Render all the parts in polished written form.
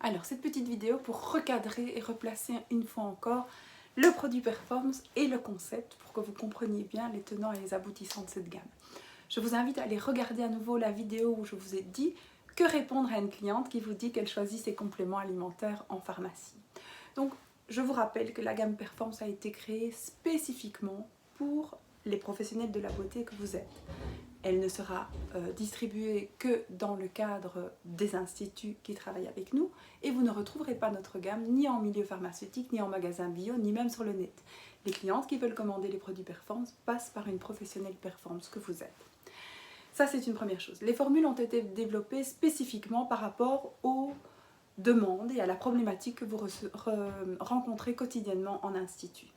Alors, cette petite vidéo pour recadrer et replacer une fois encore le produit Performance et le concept pour que vous compreniez bien les tenants et les aboutissants de cette gamme. Je vous invite à aller regarder à nouveau la vidéo où je vous ai dit que répondre à une cliente qui vous dit qu'elle choisit ses compléments alimentaires en pharmacie. Donc, je vous rappelle que la gamme Performance a été créée spécifiquement pour les professionnels de la beauté que vous êtes. Elle ne sera distribuée que dans le cadre des instituts qui travaillent avec nous et vous ne retrouverez pas notre gamme ni en milieu pharmaceutique, ni en magasin bio, ni même sur le net. Les clientes qui veulent commander les produits Performance passent par une professionnelle Performance que vous êtes. Ça, c'est une première chose. Les formules ont été développées spécifiquement par rapport aux demandes et à la problématique que vous rencontrez quotidiennement en institut.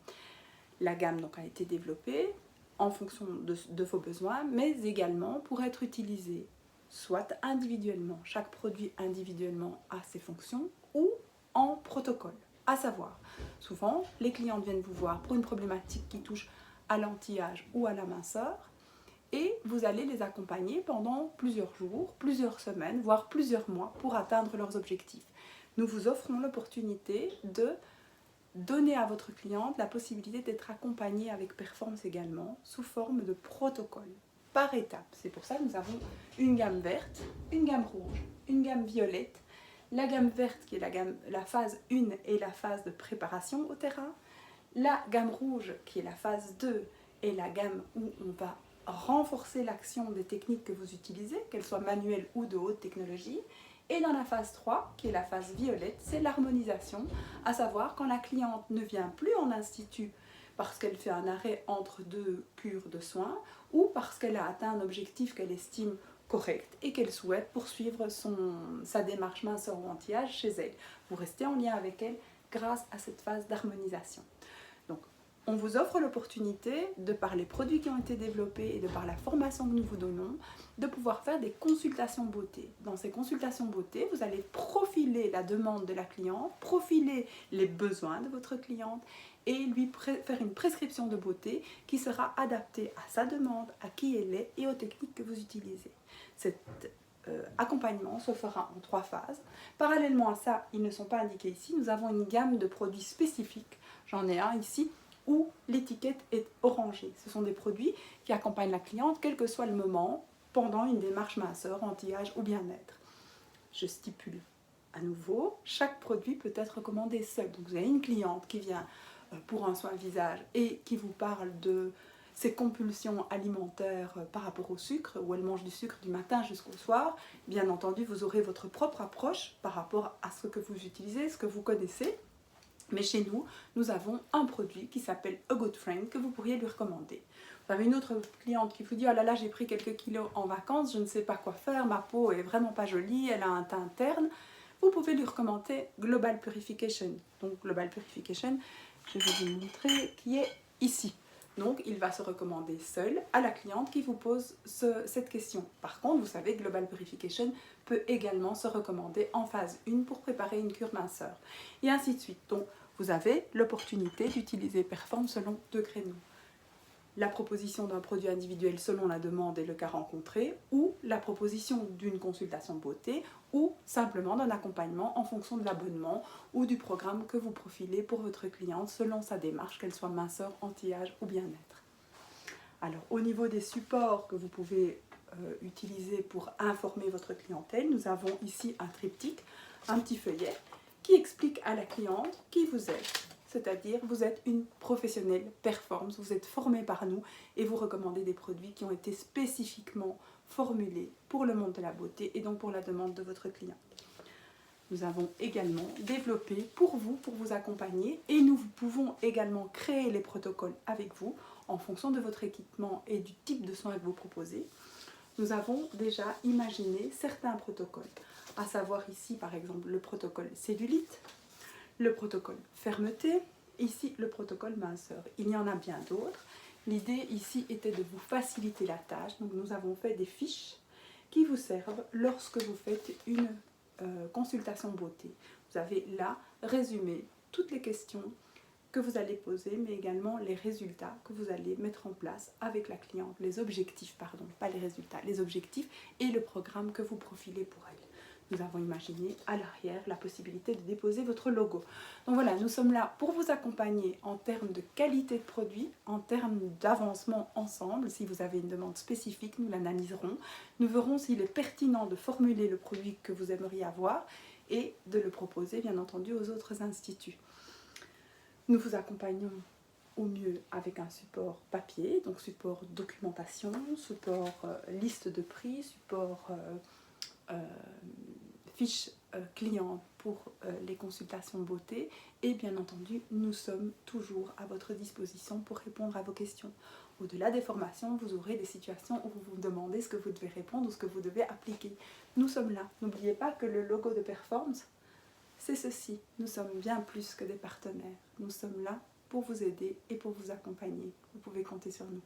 La gamme donc a été développée en fonction de vos besoins, mais également pour être utilisé soit individuellement, chaque produit individuellement a ses fonctions, ou en protocole. À savoir, souvent, les clientes viennent vous voir pour une problématique qui touche à l'anti-âge ou à la minceur, et vous allez les accompagner pendant plusieurs jours, plusieurs semaines, voire plusieurs mois pour atteindre leurs objectifs. Nous vous offrons l'opportunité de donner à votre cliente la possibilité d'être accompagnée avec Performance également sous forme de protocole, par étapes. C'est pour ça que nous avons une gamme verte, une gamme rouge, une gamme violette, la gamme verte qui est la phase 1 et la phase de préparation au terrain, la gamme rouge qui est la phase 2 et la gamme où on va renforcer l'action des techniques que vous utilisez, qu'elles soient manuelles ou de haute technologie. Et dans la phase 3, qui est la phase violette, c'est l'harmonisation, à savoir quand la cliente ne vient plus en institut parce qu'elle fait un arrêt entre deux cures de soins ou parce qu'elle a atteint un objectif qu'elle estime correct et qu'elle souhaite poursuivre sa démarche minceur ou anti-âge chez elle. Vous restez en lien avec elle grâce à cette phase d'harmonisation. Donc, on vous offre l'opportunité, de par les produits qui ont été développés et de par la formation que nous vous donnons, de pouvoir faire des consultations beauté. Dans ces consultations beauté, vous allez profiler la demande de la cliente, profiler les besoins de votre cliente et lui faire une prescription de beauté qui sera adaptée à sa demande, à qui elle est et aux techniques que vous utilisez. Cet accompagnement se fera en 3 phases. Parallèlement à ça, ils ne sont pas indiqués ici, nous avons une gamme de produits spécifiques. J'en ai un ici où l'étiquette est orangée. Ce sont des produits qui accompagnent la cliente, quel que soit le moment, pendant une démarche minceur, anti-âge ou bien-être. Je stipule à nouveau, chaque produit peut être recommandé seul. Donc vous avez une cliente qui vient pour un soin visage et qui vous parle de ses compulsions alimentaires par rapport au sucre, où elle mange du sucre du matin jusqu'au soir. Bien entendu, vous aurez votre propre approche par rapport à ce que vous utilisez, ce que vous connaissez. Mais chez nous, nous avons un produit qui s'appelle A Good Friend que vous pourriez lui recommander. Vous avez une autre cliente qui vous dit « Oh là là, j'ai pris quelques kilos en vacances, je ne sais pas quoi faire, ma peau est vraiment pas jolie, elle a un teint terne. » Vous pouvez lui recommander Global Purification. Donc Global Purification, je vais vous montrer, qui est ici. Donc il va se recommander seul à la cliente qui vous pose cette question. Par contre, vous savez, Global Purification peut également se recommander en phase 1 pour préparer une cure minceur. Et ainsi de suite. Donc vous avez l'opportunité d'utiliser Perform selon 2 créneaux. La proposition d'un produit individuel selon la demande et le cas rencontré, ou la proposition d'une consultation beauté, ou simplement d'un accompagnement en fonction de l'abonnement ou du programme que vous profilez pour votre cliente selon sa démarche, qu'elle soit minceur, anti-âge ou bien-être. Alors, au niveau des supports que vous pouvez utiliser pour informer votre clientèle, nous avons ici un triptyque, un petit feuillet, qui explique à la cliente qui vous êtes. C'est-à-dire, vous êtes une professionnelle Performance, vous êtes formée par nous et vous recommandez des produits qui ont été spécifiquement formulés pour le monde de la beauté et donc pour la demande de votre client. Nous avons également développé pour vous accompagner et nous pouvons également créer les protocoles avec vous en fonction de votre équipement et du type de soins que vous proposez. Nous avons déjà imaginé certains protocoles, à savoir ici par exemple le protocole cellulite, le protocole fermeté, ici le protocole minceur. Il y en a bien d'autres. L'idée ici était de vous faciliter la tâche, donc nous avons fait des fiches qui vous servent lorsque vous faites une consultation beauté. Vous avez là résumé toutes les questions que vous allez poser, mais également les résultats que vous allez mettre en place avec la cliente, les objectifs, pardon, pas les résultats, les objectifs et le programme que vous profilez pour elle. nous avons imaginé à l'arrière la possibilité de déposer votre logo. Donc voilà, nous sommes là pour vous accompagner en termes de qualité de produit, en termes d'avancement ensemble. Si vous avez une demande spécifique, nous l'analyserons. Nous verrons s'il est pertinent de formuler le produit que vous aimeriez avoir et de le proposer bien entendu aux autres instituts. Nous vous accompagnons au mieux avec un support papier, donc support documentation, support liste de prix, support fiche client pour les consultations beauté et bien entendu nous sommes toujours à votre disposition pour répondre à vos questions. Au-delà des formations, vous aurez des situations où vous vous demandez ce que vous devez répondre ou ce que vous devez appliquer. Nous sommes là. N'oubliez pas que le logo de Performs, c'est ceci. Nous sommes bien plus que des partenaires. Nous sommes là pour vous aider et pour vous accompagner. Vous pouvez compter sur nous.